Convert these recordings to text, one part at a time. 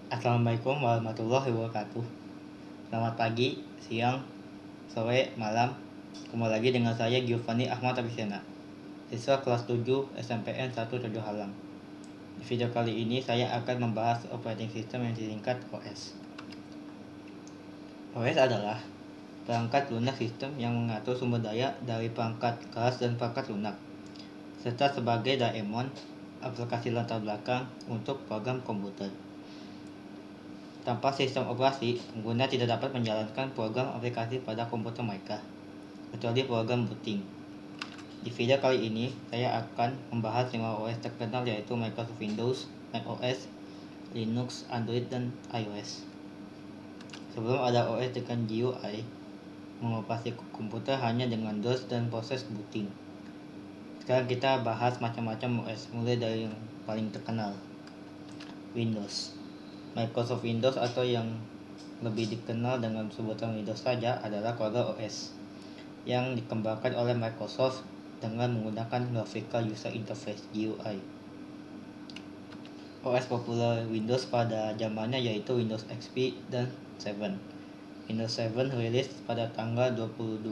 Assalamualaikum warahmatullahi wabarakatuh. Selamat pagi, siang, sore, malam. Kembali lagi dengan saya Giovanni Ahmad Abisena, siswa kelas 7 SMPN 17 Halang. Di video kali ini saya akan membahas operating system yang disingkat OS. OS adalah perangkat lunak sistem yang mengatur sumber daya dari perangkat keras dan perangkat lunak, serta sebagai daemon, aplikasi latar belakang untuk program komputer. Tanpa sistem operasi, pengguna tidak dapat menjalankan program aplikasi pada komputer mereka, kecuali program booting. Di video kali ini, saya akan membahas 5 OS terkenal, yaitu Microsoft Windows, macOS, Linux, Android, dan iOS. Sebelum ada OS dengan GUI, mengoperasi komputer hanya dengan DOS dan proses booting. Sekarang kita bahas macam-macam OS, mulai dari yang paling terkenal, Windows. Microsoft Windows atau yang lebih dikenal dengan sebutan Windows saja adalah keluarga OS yang dikembangkan oleh Microsoft dengan menggunakan Graphical User Interface (GUI). OS populer Windows pada zamannya yaitu Windows XP dan 7. Windows 7 rilis pada tanggal 22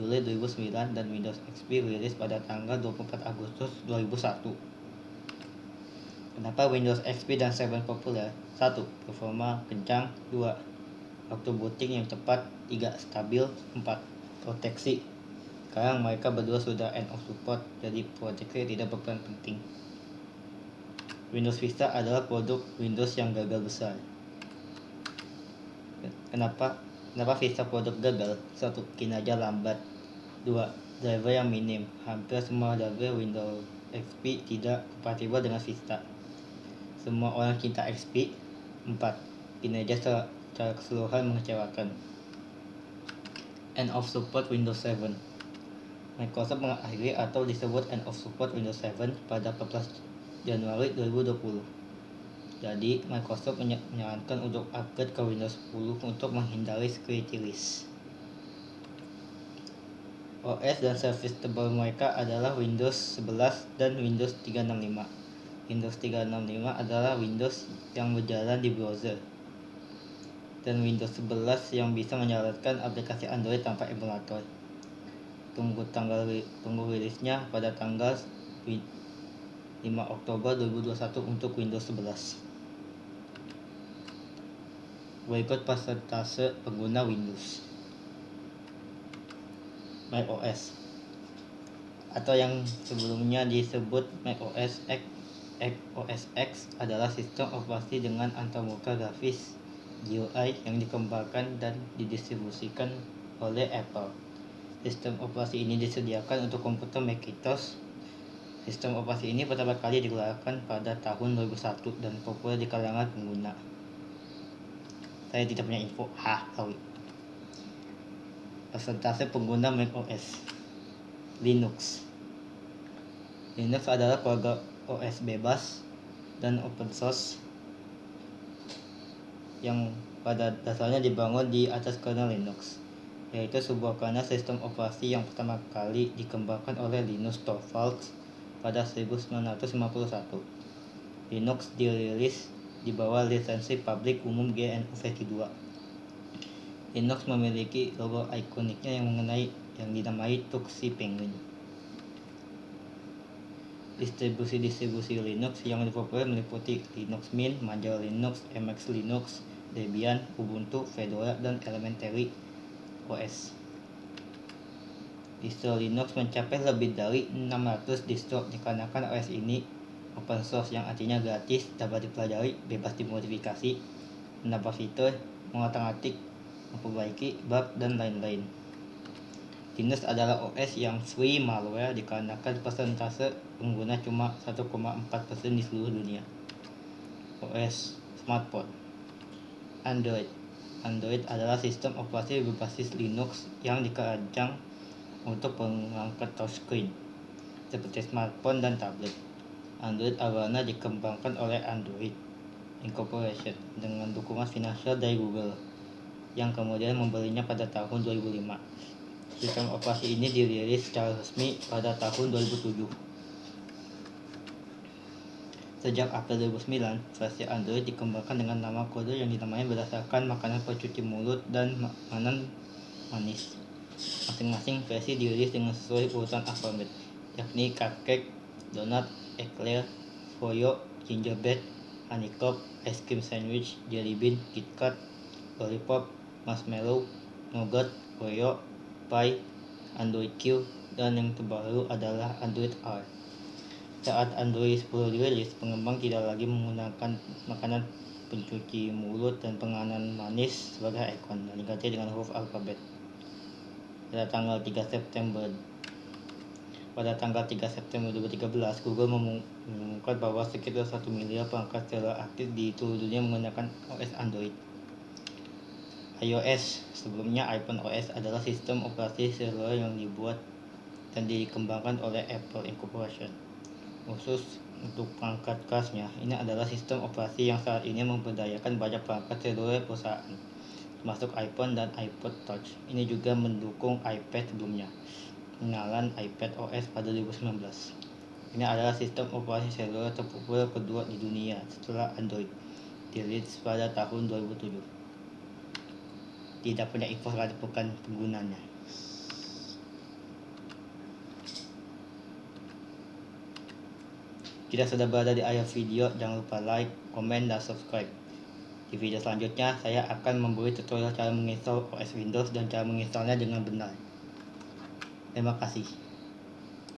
Juli 2009 dan Windows XP rilis pada tanggal 24 Agustus 2001. Kenapa Windows XP dan 7 populer? 1. Performa kencang. 2. Waktu booting yang cepat. 3. Stabil. 4. Proteksi. Sekarang mereka berdua sudah end of support, jadi proteksi tidak berperan penting. Windows Vista adalah produk Windows yang gagal besar. Kenapa Vista produk gagal? 1. Kinerja lambat. 2. Driver yang minim. Hampir semua driver Windows XP tidak kompatibel dengan Vista. Semua orang cinta XP. 4. Kinerja secara keseluruhan mengecewakan. End of support Windows 7. Microsoft mengakhiri atau disebut end of support Windows 7 pada 14 Januari 2020. Jadi Microsoft menyarankan untuk upgrade ke Windows 10 untuk menghindari security risk. OS dan service terbaru mereka adalah Windows 11 dan Windows 365. Windows 365 adalah Windows yang berjalan di browser, dan Windows 11 yang bisa menjalankan aplikasi Android tanpa emulator. Tunggu rilisnya pada tanggal 5 Oktober 2021 untuk Windows 11. Berikut persentase pengguna Windows. macOS atau yang sebelumnya disebut macOS X adalah sistem operasi dengan antarmuka grafis GUI yang dikembangkan dan didistribusikan oleh Apple. Sistem operasi ini disediakan untuk komputer Macintosh. Sistem operasi ini pertama kali dikeluarkan pada tahun 2001 dan populer di kalangan pengguna. Saya tidak punya info. Persentase pengguna macOS. Linux adalah keluarga OS bebas dan open source yang pada dasarnya dibangun di atas kernel Linux, yaitu sebuah kernel sistem operasi yang pertama kali dikembangkan oleh Linus Torvalds pada 1951. Linux dirilis di bawah lisensi publik umum GNU versi 2. Linux memiliki logo ikoniknya yang dinamai Tuxi Penguin. Distribusi Linux yang populer meliputi Linux Mint, Manjaro Linux, Emacs Linux, Debian, Ubuntu, Fedora, dan Elementary OS. Distro Linux mencapai lebih dari 600 distro dikarenakan OS ini open source, yang artinya gratis, dapat dipelajari, bebas dimodifikasi, menambah fitur, mengotak-atik, memperbaiki bug, dan lain-lain. Linux adalah OS yang free malware dikarenakan persentase pengguna cuma 1,4% di seluruh dunia. OS smartphone. Android adalah sistem operasi berbasis Linux yang dirancang untuk perangkat touchscreen seperti smartphone dan tablet. Android awalnya dikembangkan oleh Android Incorporation dengan dukungan finansial dari Google, yang kemudian membelinya pada tahun 2005. Sistem operasi ini dirilis secara resmi pada tahun 2007. Sejak April 2009, versi Android dikembangkan dengan nama kode yang dinamai berdasarkan makanan pencuci mulut dan makanan manis. Masing-masing versi dirilis dengan sesuai urutan alfabet, yakni cupcake, donat, eclair, froyo, gingerbread, honeycomb, ice cream sandwich, jelly bean, KitKat, lollipop, marshmallow, nougat, Oreo, pie, Android Q, dan yang terbaru adalah Android R. Saat Android 10 dirilis, pengembang tidak lagi menggunakan makanan pencuci mulut dan penganan manis sebagai ikon, dan diganti dengan huruf alfabet. Pada tanggal 3 September 2013, Google mengumumkan bahwa sekitar 1 miliar perangkat seluler aktif di seluruh dunia menggunakan OS Android. iOS, sebelumnya iPhone OS, adalah sistem operasi seluler yang dibuat dan dikembangkan oleh Apple Inc. Khusus untuk perangkat kelasnya, ini adalah sistem operasi yang saat ini memberdayakan banyak perangkat seluler perusahaan, termasuk iPhone dan iPod Touch. Ini juga mendukung iPad sebelumnya, pengenalan iPad OS pada 2019. Ini adalah sistem operasi seluler terpopuler kedua di dunia setelah Android, dirilis pada tahun 2007. Tidak punya info bukan penggunanya. Jika sudah berada di akhir video, jangan lupa like, komen, dan subscribe. Di video selanjutnya, saya akan memberi tutorial cara menginstal OS Windows dan cara menginstalnya dengan benar. Terima kasih.